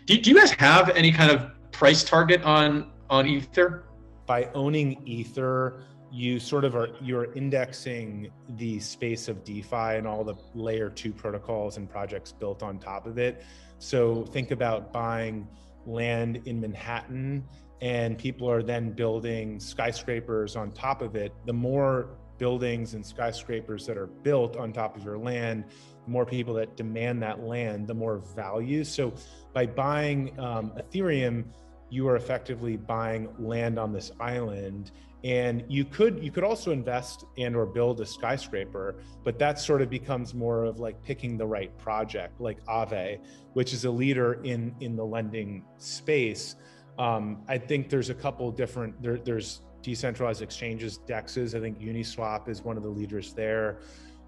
Do you guys have any kind of price target on Ether? By owning Ether, you sort of you're indexing the space of DeFi and all the layer 2 protocols and projects built on top of it. So think about buying land in Manhattan and people are then building skyscrapers on top of it. The more buildings and skyscrapers that are built on top of your land, the more people that demand that land, the more value. So by buying Ethereum, you are effectively buying land on this island. And you could also invest and or build a skyscraper, but that sort of becomes more of like picking the right project, like Aave, which is a leader in the lending space. I think there's a couple different, there's decentralized exchanges, DEXs. I think Uniswap is one of the leaders there.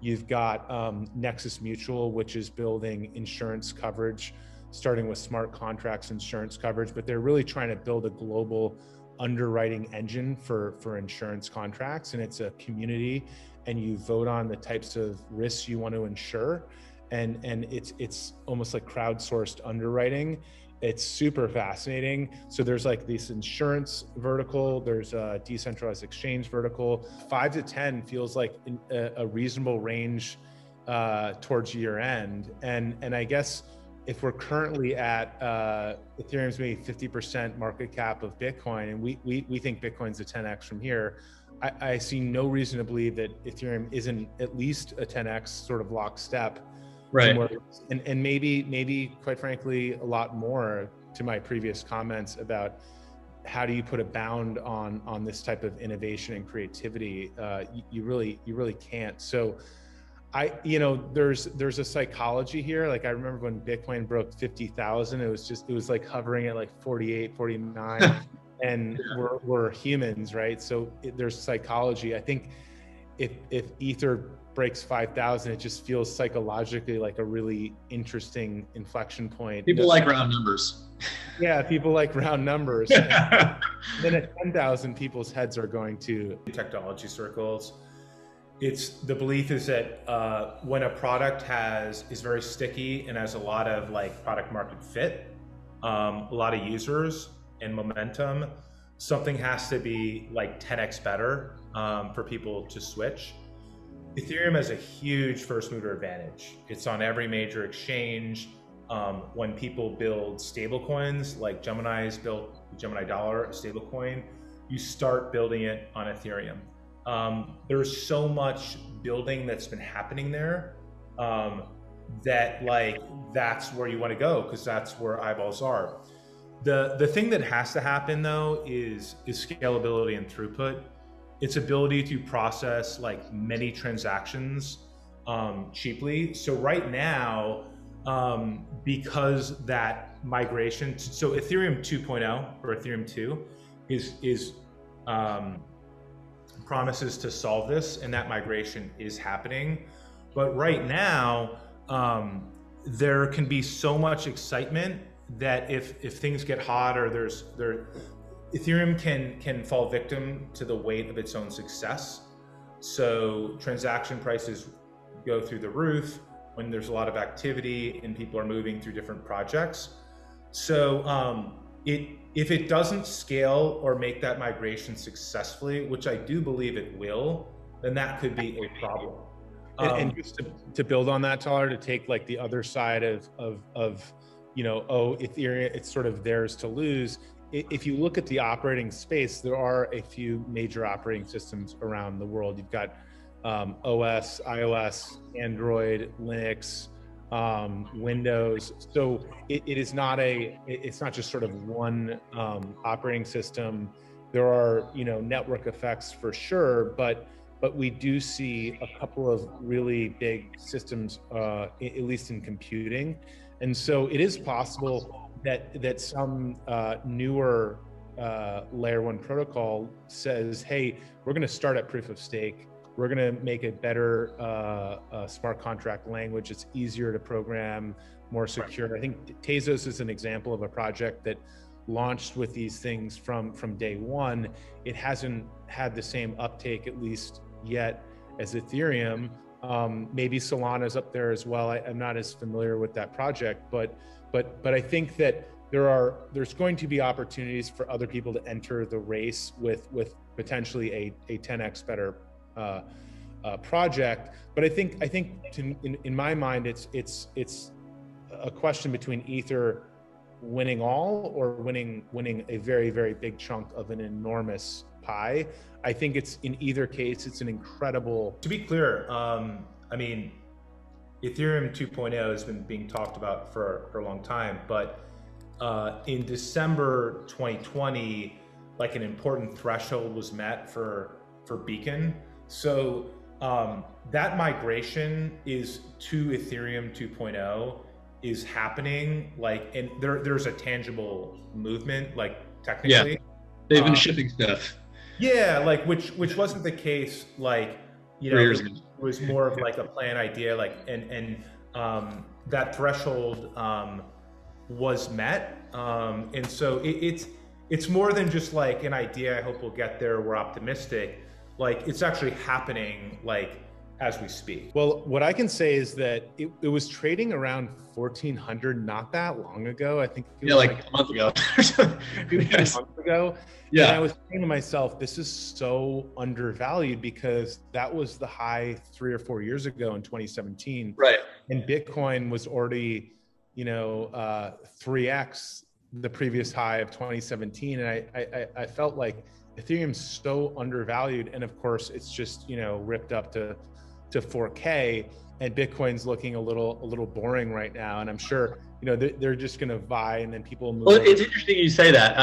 You've got Nexus Mutual, which is building insurance coverage, starting with smart contracts insurance coverage, but they're really trying to build a global underwriting engine for insurance contracts. And it's a community and you vote on the types of risks you want to insure. And it's almost like crowdsourced underwriting. It's super fascinating. So there's like this insurance vertical, there's a decentralized exchange vertical. 5 to 10 feels like a reasonable range towards year end. And I guess if we're currently at Ethereum's maybe 50% market cap of Bitcoin, and we think Bitcoin's a 10x from here, I see no reason to believe that Ethereum isn't at least a 10x sort of lockstep. Right. And maybe quite frankly, a lot more, to my previous comments about how do you put a bound on this type of innovation and creativity? You really can't. So there's a psychology here. Like I remember when Bitcoin broke 50,000, it was like hovering at like 48, 49 and we're humans, right? So there's psychology. I think if Ether breaks 5,000, it just feels psychologically like a really interesting inflection point. People like round numbers. Yeah, people like round numbers. Then at 10,000, people's heads are going to technology circles. The belief is that when a product is very sticky and has a lot of like product market fit, a lot of users and momentum, something has to be like 10x better for people to switch. Ethereum has a huge first mover advantage. It's on every major exchange. When people build stablecoins, like Gemini's built Gemini Dollar, a stablecoin, you start building it on Ethereum. There's so much building that's been happening there that like that's where you want to go because that's where eyeballs are. The thing that has to happen though is scalability and throughput. Its ability to process like many transactions cheaply. So right now, because that migration, so Ethereum 2.0 or Ethereum 2 is promises to solve this, and that migration is happening. But right now, there can be so much excitement that if things get hot or Ethereum can fall victim to the weight of its own success. So transaction prices go through the roof when there's a lot of activity and people are moving through different projects. So if it doesn't scale or make that migration successfully, which I do believe it will, then that could be a problem. And just to build on that, Tyler, to take like the other side of Ethereum, it's sort of theirs to lose. If you look at the operating space, there are a few major operating systems around the world. You've got OS, iOS, Android, Linux, Windows. So it's not just sort of one operating system. There are network effects for sure, but we do see a couple of really big systems, at least in computing, and so it is possible that some newer layer 1 protocol says, hey, we're going to start at proof of stake. We're going to make a better smart contract language. It's easier to program, more secure. I think Tezos is an example of a project that launched with these things from day one. It hasn't had the same uptake, at least yet, as Ethereum. Maybe Solana's up there as well. I'm not as familiar with that project, but I think that there's going to be opportunities for other people to enter the race with potentially a 10x better project. But I think in my mind, it's a question between Ether winning all or winning a very, very big chunk of an enormous pie. I think it's, in either case, it's an incredible. To be clear, I mean, Ethereum 2.0 has been being talked about for a long time, but in December 2020, like an important threshold was met for Beacon. So that migration is to Ethereum 2.0 is happening, like, and there's a tangible movement, like, technically. Yeah, they've been shipping stuff. Yeah, like which wasn't the case, like, you know, it was more of like a plan idea, like, and that threshold was met, and so it's more than just like an idea. I hope we'll get there. We're optimistic. Like, it's actually happening, like, as we speak. Well, what I can say is that it was trading around 1,400 not that long ago. I think it was like a month ago. 2 months ago. Yeah. And I was saying to myself, this is so undervalued, because that was the high 3 or 4 years ago in 2017. Right. And Bitcoin was already, 3x the previous high of 2017. And I felt like Ethereum's so undervalued. And of course, it's just, ripped up to 4K, and Bitcoin's looking a little boring right now. And I'm sure, they're just going to vie, and then people move. Well, it's interesting you say that.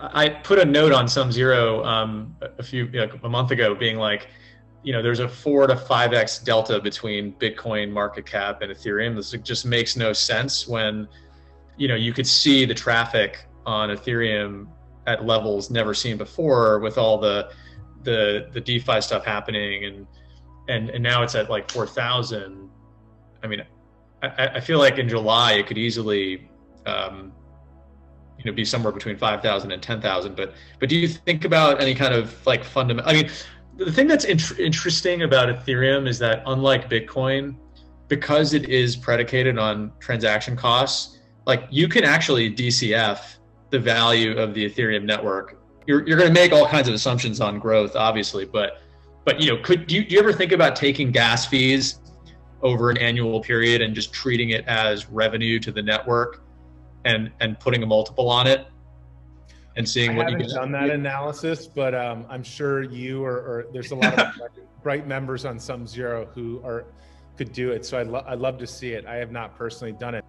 I put a note on SumZero a month ago, being like, there's a 4 to 5x delta between Bitcoin market cap and Ethereum. This just makes no sense when, you could see the traffic on Ethereum at levels never seen before, with all the DeFi stuff happening, and now it's at like 4,000. I mean, I feel like in July it could easily, be somewhere between 5,000 and 10,000. But do you think about any kind of like fundamental? I mean, the thing that's interesting about Ethereum is that, unlike Bitcoin, because it is predicated on transaction costs, like, you can actually DCF the value of the Ethereum network. You're going to make all kinds of assumptions on growth, obviously, but do you ever think about taking gas fees over an annual period and just treating it as revenue to the network and putting a multiple on it and seeing what you get? I haven't done that analysis, but I'm sure you or there's a lot of bright members on SumZero who could do it. So I'd love to see it. I have not personally done it.